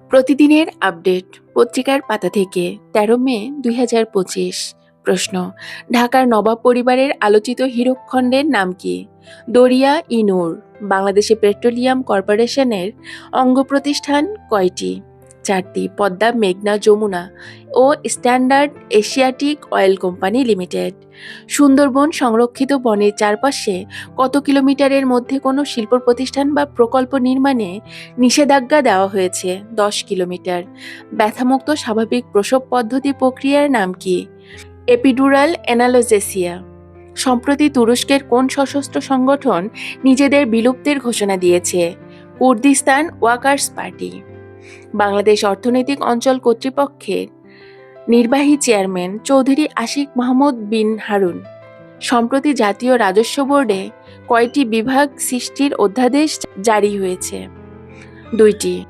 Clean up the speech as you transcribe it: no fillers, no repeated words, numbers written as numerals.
প্রতিদিনের আপডেট পত্রিকার পাতা থেকে ১৩ মে ২০২৫। প্রশ্ন: ঢাকার নবাব পরিবারের আলোচিত হীরকখণ্ডের নাম কি? দরিয়া ই নূর। বাংলাদেশে পেট্রোলিয়াম কর্পোরেশনের অঙ্গ প্রতিষ্ঠান কয়টি? ৪টি। পদ্মা, মেঘনা, যমুনা ও standard asiatic oil company limited. Sundarban সংরক্ষিত বনের চারপাশে কত কিলোমিটারের মধ্যে কোনো শিল্প প্রতিষ্ঠান বা প্রকল্প নির্মাণে নিষেধাজ্ঞা দেওয়া হয়েছে? ১০ কিলোমিটার। ব্যথামুক্ত স্বাভাবিক প্রসব পদ্ধতি প্রক্রিয়ার নাম কি? Epidural analgesia. সম্প্রতি তুরস্কের কোন সশস্ত্র সংগঠন নিজেদের বিলুপ্তির ঘোষণা দিয়েছে? Kurdistan workers party. বাংলাদেশ অর্থনৈতিক অঞ্চল কর্তৃপক্ষের নির্বাহী চেয়ারম্যান চৌধুরী আশিক মাহমুদ বিন হারুন। সম্প্রতি জাতীয় রাজস্ব বোর্ডে কয়টি বিভাগ সৃষ্টির অধ্যাদেশ জারি হয়েছে? ২টি।